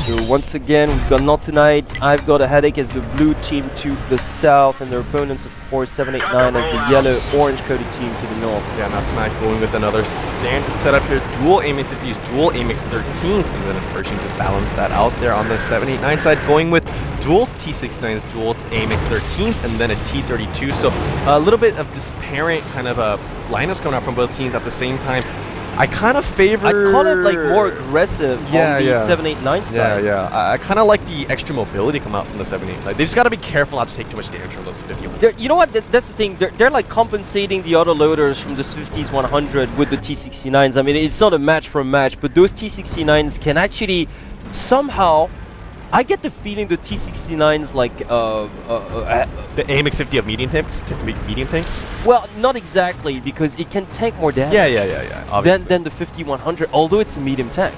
So once again, we've got Not Tonight. I've got a headache as the blue team to the south, and their opponents, of course, 789 as the yellow-orange coded team to the north. Yeah, Not Tonight going with another standard setup here. Dual AMX 50s, dual AMX 13s, and then approaching to balance that out there on the 789 side, going with dual T69s, dual AMX 13s, and then a T32. So a little bit of disparate kind of lineups coming out from both teams at the same time. I kind of favor... I call it like more aggressive on the 789 side. Yeah. I kind of like the extra mobility come out from the 789 side. They just got to be careful not to take too much damage from those 50s. You know what? That's the thing. They're like compensating the auto loaders from the 50s 100 with the T69s. I mean, it's not a match for a match, but those T69s can actually somehow... I get the feeling the T69s like the AMX 50 of medium tanks. Well, not exactly, because it can tank more damage. Yeah. Than the 50-100, although it's a medium tank,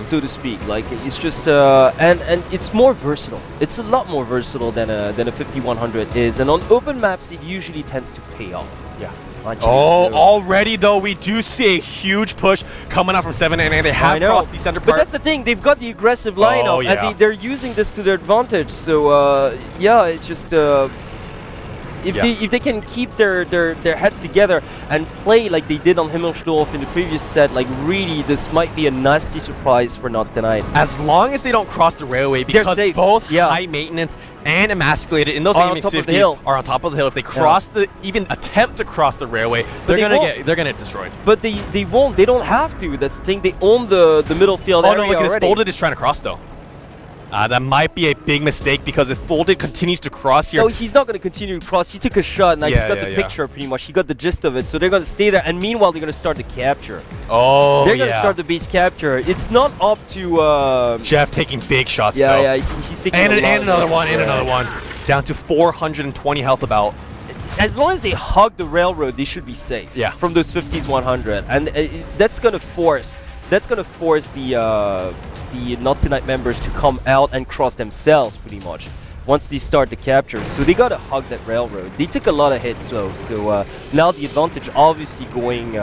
so to speak. Like it's just and it's more versatile. It's a lot more versatile than a 50-100 is, and on open maps it usually tends to pay off. Yeah. Already though, we do see a huge push coming out from 789. They have crossed the center part. But that's the thing, they've got the aggressive lineup, and they're using this to their advantage. So yeah, it's just if they can keep their head together and play like they did on Himmelsdorf in the previous set, like really, this might be a nasty surprise for Not Tonight. As long as they don't cross the railway, because both high maintenance and emasculated in those AMX 50s are on top of the hill. If they cross even attempt to cross the railway, they're gonna get destroyed. But they won't. They don't have to. That's the thing. They own the middle field area look at already. Folded is trying to cross though. That might be a big mistake, because if Folded continues to cross here... No, he's not going to continue to cross. He took a shot, and he got the picture pretty much. He got the gist of it. So they're going to stay there, and meanwhile, they're going to start the capture. They're going to start the base capture. It's not up to... Jeff taking big shots, though. Yeah, he's taking and another one. Down to 420 health about. As long as they hug the railroad, they should be safe. Yeah. From those 50s 100. And that's going to force... the Not Tonight members to come out and cross themselves pretty much once they start the capture. So they gotta hug that railroad. They took a lot of hits though, so now the advantage obviously going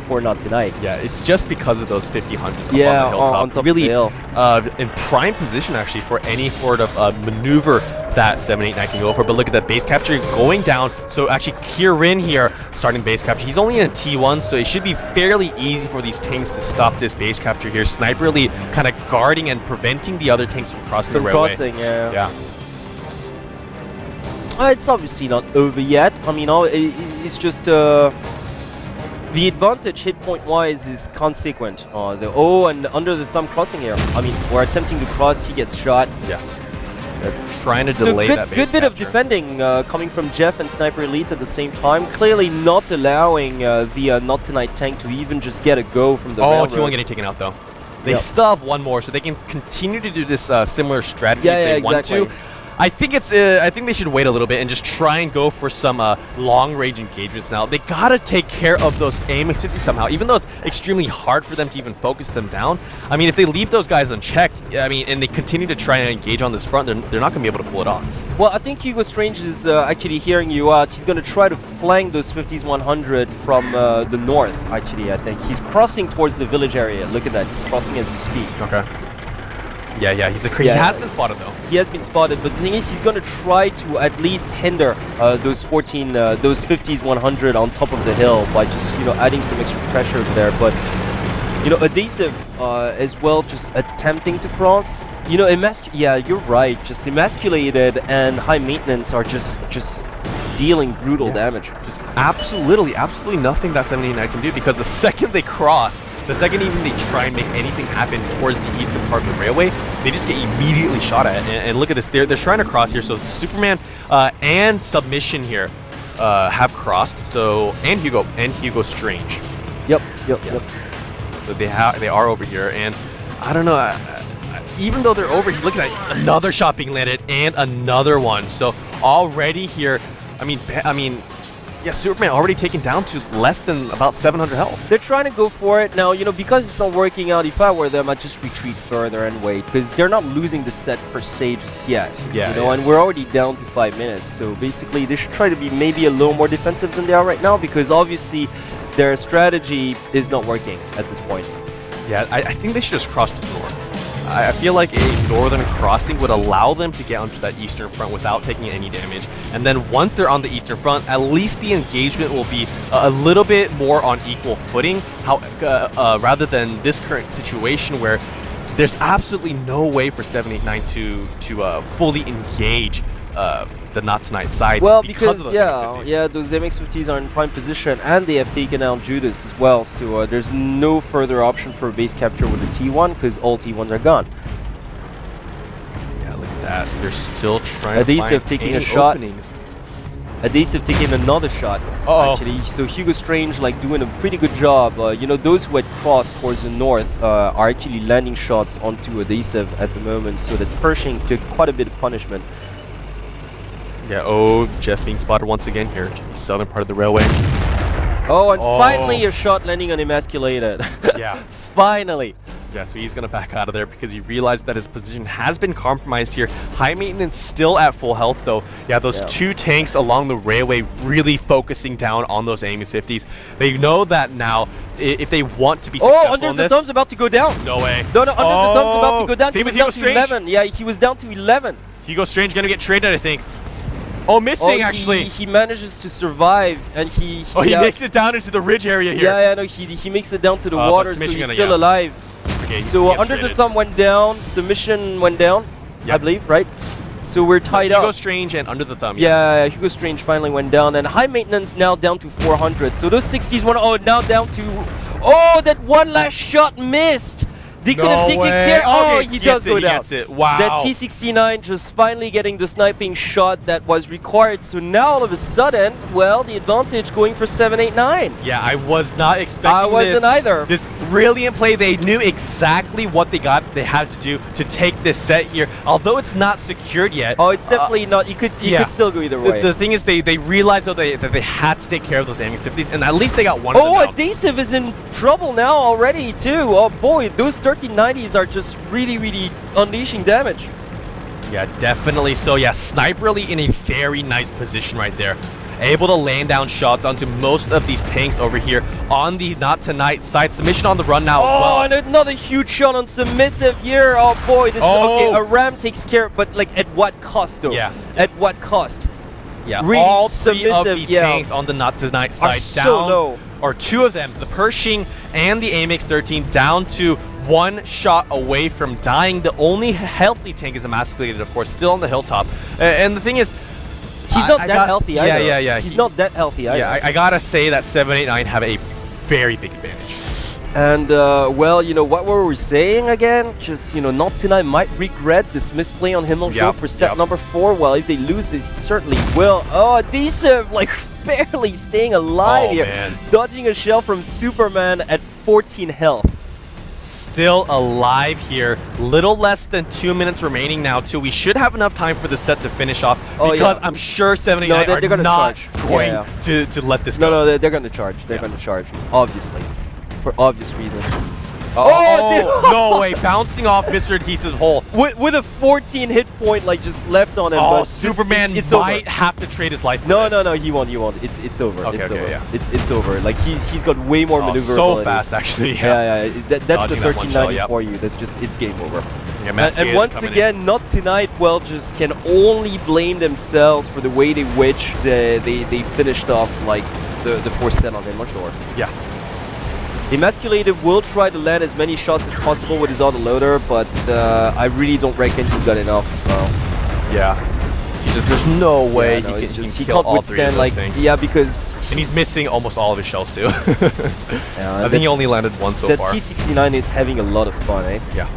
for Not Tonight. Yeah, it's just because of those 50-100s on the hilltop. On top really of the hill. In prime position actually for any sort of maneuver that 789 can go for. But look at that base capture going down. So actually Kieran here starting base capture. He's only in a T1, so it should be fairly easy for these tanks to stop this base capture here. Sniper Elite kind of guarding and preventing the other tanks from crossing the railway. Yeah. It's obviously not over yet. I mean, it's just the advantage hit point wise is consequent. And under the thumb crossing here. I mean, we're attempting to cross. He gets shot. Yeah. They're trying to delay that base good bit capture. of defending coming from Jeff and Sniper Elite at the same time. Clearly not allowing the Not Tonight tank to even just get a go from the railroad. T1 getting taken out though. They still have one more, so they can continue to do this similar strategy if they want to. I think they should wait a little bit and just try and go for some long-range engagements now. They gotta take care of those AMX 50 somehow, even though it's extremely hard for them to even focus them down. I mean, if they leave those guys unchecked, I mean, and they continue to try and engage on this front, they're not gonna be able to pull it off. Well, I think Hugo Strange is actually hearing you out. He's gonna try to flank those 50s 100 from the north. Actually, I think he's crossing towards the village area. Look at that. He's crossing as we speak. Okay. Yeah, he has been spotted though. He has been spotted, but the thing is, he's going to try to at least hinder those 50s 100 on top of the hill by just adding some extra pressure there. But Adhesive as well, just attempting to cross. Yeah, you're right. Just emasculated and high maintenance are just dealing brutal damage. Just absolutely nothing that 789 can do, because the second they cross, the second even they try and make anything happen towards the eastern part of the railway, they just get immediately shot at. And look at this, they're trying to cross here. So Superman and Submission here have crossed. So and Hugo Strange. Yep. So they are over here, and I don't know. Even though they're over here, look at that, another shot being landed and another one. So already here, I mean, yeah, Superman already taken down to less than about 700 health. They're trying to go for it now. Because it's not working out. If I were them, I'd just retreat further and wait, because they're not losing the set per se just yet. And we're already down to 5 minutes. So basically, they should try to be maybe a little more defensive than they are right now, because obviously their strategy is not working at this point. Yeah, I think they should just cross to the north. I feel like a northern crossing would allow them to get onto that eastern front without taking any damage. And then once they're on the eastern front, at least the engagement will be a little bit more on equal footing, rather than this current situation where there's absolutely no way for 789 to fully engage the Not Tonight side. Well, because those MX-50s are in prime position and they have taken out Judas as well, so there's no further option for base capture with the T1 because all T1s are gone. Yeah, look at that. They're still trying Adhesive to find taking a any shot. openings. Adhesive taking another shot, actually. So Hugo Strange like doing a pretty good job. You know, those who had crossed towards the north are actually landing shots onto Adhesive at the moment, so that Pershing took quite a bit of punishment. Yeah, Jeff being spotted once again here, the southern part of the railway. Oh, and finally a shot landing on Emasculated. Yeah. Finally. Yeah, so he's going to back out of there because he realized that his position has been compromised here. High maintenance still at full health, though. Yeah, those two tanks along the railway really focusing down on those AMS-50s. They know that now if they want to be successful under in the this... thumb's about to go down. No way. No, under the thumb's about to go down. Same He was as down Hugo to Strange. 11. Yeah, he was down to 11. Hugo Strange going to get traded, I think. Oh, missing, actually. He manages to survive, and he makes it down into the ridge area here. Yeah, no, he makes it down to the water, so he's still alive. Okay, so under the thumb went down, submission went down, I believe, right? So we're tied up. Hugo Strange and under the thumb. Yeah, Hugo Strange finally went down, and high maintenance now down to 400. So those 60s went now down to that one last shot missed. They could have taken care. Oh, he does go down. Gets it. Wow. That T69 just finally getting the sniping shot that was required. So now all of a sudden, well, the advantage going for 789. Yeah, I was not expecting I wasn't either. This brilliant play. They knew exactly what they had to do to take this set here. Although it's not secured yet. Oh, it's definitely not. You could still go either way. The thing is, they realized though that they had to take care of those MX-50s, and at least they got one. Oh, Adhesive is in trouble now already too. Oh boy, those 1390s are just really unleashing damage. Yeah, definitely. So yeah, Sniperly in a very nice position right there. Able to land down shots onto most of these tanks over here on the Not Tonight side. Submission on the run now as well. And another huge shot on Submissive here. Oh boy, this is okay. A ram takes care, but like at what cost though? Yeah. At what cost? Yeah, really all three of the yeah, tanks on the Not Tonight side down. So low. Or two of them, the Pershing and the AMX-13, down to one shot away from dying. The only healthy tank is Emasculated, of course, still on the hilltop. And the thing is, he's not that healthy either. Yeah. He's not that healthy either. Yeah, I gotta say that 789 have a very big advantage. And, well, you know, what were we saying again? Just, you know, Not Tonight might regret this misplay on Himmelshow for set number 4. Well, if they lose, they certainly will. Oh, Adhesive, like, barely staying alive here. Man. Dodging a shell from Superman at 14 health. Still alive here. Little less than 2 minutes remaining now, too. We should have enough time for the set to finish off because I'm sure 789 are not going to let this go. No, they're going to charge. They're going to charge, obviously. For obvious reasons. No way, bouncing off Mr. Adhesive's hole. With a 14 hit point like just left on him. Oh, but Superman it's might over. have to trade his life for No, this. he won't. It's over. Okay, it's over. yeah. It's over. Like he's got way more maneuverability. So fast, actually. Yeah. That's the Dodging that 1390 for you. That's just, it's game over. Yeah, and once again, Not Tonight, well, just can only blame themselves for the way in which they finished off like the fourth set on him much lower. Yeah. Emasculated will try to land as many shots as possible with his autoloader, but I really don't reckon he's got enough. Yeah. There's no way he can't withstand like because and he's missing almost all of his shells too. I think he only landed one so far. The T69 is having a lot of fun, eh? Yeah.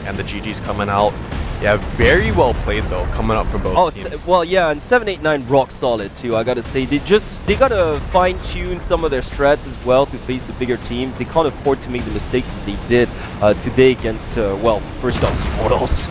And the GG's coming out. Yeah, very well played though, coming up from both teams. Well, yeah, and 789 rock solid too. I gotta say, they gotta fine tune some of their strats as well to face the bigger teams. They can't afford to make the mistakes that they did today against well, first off, Immortals.